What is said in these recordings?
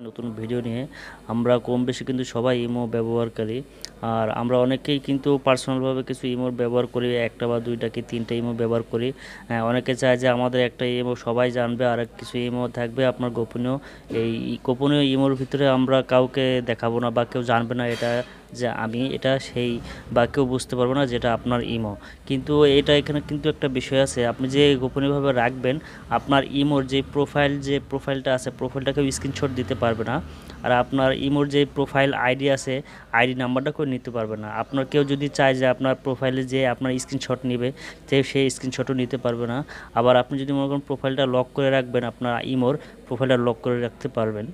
নতুন ভিডিও নিয়ে আমরা কম বেশি কিন্তু সবাই ইমো ব্যবহারকারী। আর আমরা অনেকেই কিন্তু পার্সোনালভাবে কিছু ইমোর ব্যবহার করি, একটা বা দুইটা কি তিনটা ইমো ব্যবহার করি। অনেকে চায় যে আমাদের একটা ইমো সবাই জানবে, আর কিছু ইমো থাকবে আপনার গোপনীয়। এই গোপনীয় ইমোর ভিতরে আমরা কাউকে দেখাবো না বা কেউ জানবে না এটা যে আমি এটা সেই, বা কেউ বুঝতে পারবো না যেটা আপনার ইমো। কিন্তু এটা এখানে কিন্তু একটা বিষয় আছে, আপনি যে গোপনীয়ভাবে রাখবেন আপনার ইমোর যে প্রোফাইলটা আছে, প্রোফাইলটা কেউ স্ক্রিনশট দিতে পারবে না। আর আপনার ইমোর যে প্রোফাইল আইডি আছে, আইডি নাম্বারটা কেউ নিতে পারবে না। আপনার কেউ যদি চায় যে আপনার প্রোফাইলে যে আপনার স্ক্রিনশট নেবে, সেই স্ক্রিনশটও নিতে পারবে না। আবার আপনি যদি মনে করেন প্রোফাইলটা লক করে রাখবেন, আপনার ইমোর প্রোফাইলটা লক করে রাখতে পারবেন।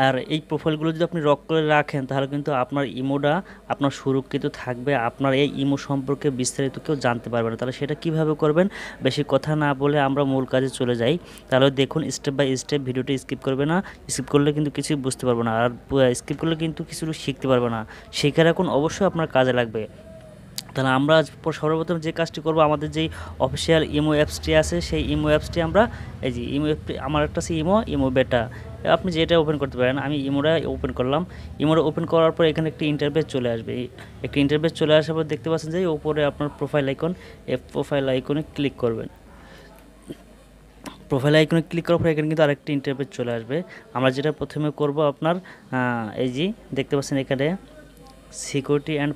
আর এই প্রোফাইলগুলো যদি আপনি লক করে রাখেন তাহলে কিন্তু আপনার ইমোটা আপনার সুরক্ষিত থাকবে, আপনার এই ইমো সম্পর্কে বিস্তারিত কেউ জানতে পারবে না। তাহলে সেটা কিভাবে করবেন, বেশি কথা না বলে আমরা মূল কাজে চলে যাই। তাহলে দেখুন স্টেপ বাই স্টেপ, ভিডিওটি স্কিপ করবে না। স্কিপ করলে কিন্তু কিছুই বুঝতে পারবে না, আর স্কিপ করলে কিন্তু কিছু শিখতে পারবে না। শেখার এখন অবশ্যই আপনার কাজে লাগবে। তাহলে আমরা সর্বপ্রথম যে কাজটি করব, আমাদের যেই অফিসিয়াল ইমো অ্যাপসটি আছে সেই ইমো অ্যাপসটি আমরা, এই যে ইমো অ্যাপটি আমার একটা আছে ইমো বেটা, আপনি যেটা ওপেন করতে পারেন। আমি ইমোটা ওপেন করলাম। ইমোটা ওপেন করার পর এখানে একটি ইন্টারফেস চলে আসবে। একটি ইন্টারফেস চলে আসার পর দেখতে পাচ্ছেন যে উপরে আপনার প্রোফাইল আইকন, এই প্রোফাইল আইকনে ক্লিক করবেন। প্রোফাইল আইকনে ক্লিক করার পর এখানে কিন্তু আরেকটি ইন্টারফেস চলে আসবে। আমরা যেটা প্রথমে করব আপনার, এই যে দেখতে পাচ্ছেন এখানে সিকিউরিটি অ্যান্ড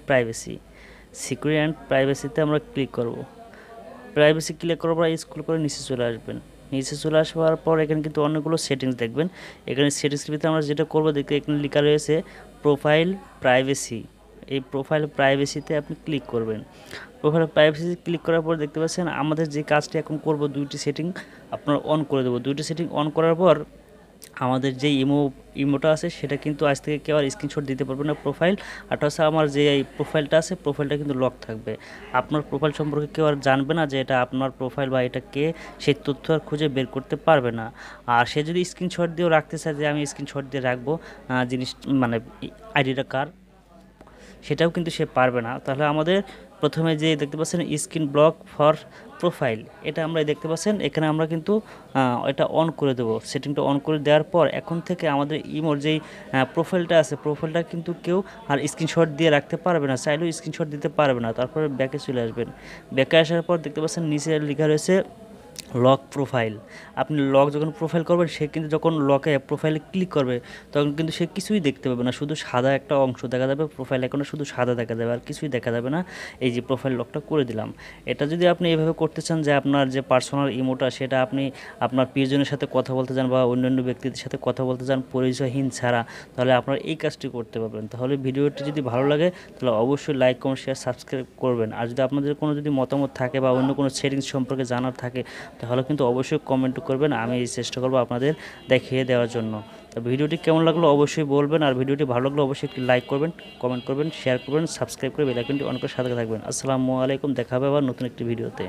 প্রাইভেসিতে আমরা ক্লিক করব। প্রাইভেসি ক্লিক করার পর স্ক্রল করে নিচে চলে আসবেন। নিচে চলে আসার পর এখানে কিন্তু অনেকগুলো সেটিংস দেখবেন। এখানে সেটিংসের ভিতরে আমরা যেটা করবো, দেখতে এখানে লেখা রয়েছে প্রোফাইল প্রাইভেসি। এই প্রোফাইল প্রাইভেসিতে আপনি ক্লিক করবেন। প্রোফাইল প্রাইভেসি ক্লিক করার পর দেখতে পাচ্ছেন আমাদের যে কাজটি এখন করব, দুইটি সেটিং আপনার অন করে দেবো। দুইটি সেটিং অন করার পর আমাদের যে ইমোটা আছে সেটা কিন্তু আজ থেকে কেউ আর স্ক্রিনশট দিতে পারবে না প্রোফাইল। আর হচ্ছে আমার যে এই প্রোফাইলটা আছে, প্রোফাইলটা কিন্তু লক থাকবে। আপনার প্রোফাইল সম্পর্কে কেউ আর জানবে না যে এটা আপনার প্রোফাইল বা এটা কে, সেই তথ্য আর খুঁজে বের করতে পারবে না। আর সে যদি স্ক্রিনশট দিয়েও রাখতে চায় যে আমি স্ক্রিনশট দিয়ে রাখবো জিনিস, মানে আইডিটা কার, সেটাও কিন্তু সে পারবে না। তাহলে আমাদের প্রথমে যে দেখতে পাচ্ছেন স্ক্রিন ব্লক ফর প্রোফাইল, এটা আমরা দেখতে পাচ্ছেন এখানে আমরা কিন্তু এটা অন করে দেবো। সেটিংটা অন করে দেওয়ার পর এখন থেকে আমাদের ইমোর যেই প্রোফাইলটা আছে, প্রোফাইলটা কিন্তু কেউ আর স্ক্রিনশট দিয়ে রাখতে পারবে না, চাইলেও স্ক্রিনশট দিতে পারবে না। তারপরে ব্যাকে চলে আসবেন। ব্যাকে আসার পর দেখতে পাচ্ছেন নিচে লেখা রয়েছে লক প্রোফাইল। আপনি লক যখন প্রোফাইল করবেন, সে কিন্তু যখন লকে প্রোফাইলে ক্লিক করবে তখন কিন্তু সে কিছুই দেখতে পাবে না, শুধু সাদা একটা অংশ দেখা যাবে। প্রোফাইল আইকনে শুধু সাদা দেখা যাবে, আর কিছুই দেখা যাবে না। এই যে প্রোফাইল লকটা করে দিলাম। এটা যদি আপনি এভাবে করতে চান যে আপনার যে পার্সোনাল ইমোটা সেটা আপনি আপনার প্রিয়জনের সাথে কথা বলতে চান বা অন্যান্য ব্যক্তিদের সাথে কথা বলতে চান পরিচয়হীন ছাড়া, তাহলে আপনারা এই কাজটি করতে পারবেন। তাহলে ভিডিওটি যদি ভালো লাগে তাহলে অবশ্যই লাইক, কমেন্ট, শেয়ার, সাবস্ক্রাইব করবেন। আর যদি আপনাদের কোনো যদি মতামত থাকে বা অন্য কোনো সেটিংস সম্পর্কে জানার থাকে তাহলে কিন্তু অবশ্যই কমেন্ট করবেন, আমি চেষ্টা করব আপনাদের দেখিয়ে দেওয়ার জন্য। তো ভিডিওটি কেমন লাগলো অবশ্যই বলবেন, আর ভিডিওটি ভালো লাগলে অবশ্যই একটি লাইক করবেন, কমেন্ট করবেন, শেয়ার করবেন, সাবস্ক্রাইব করে বেল আইকনটি অন করে সাথে থাকবেন। আসসালামু আলাইকুম, দেখা হবে আবার নতুন একটি ভিডিওতে।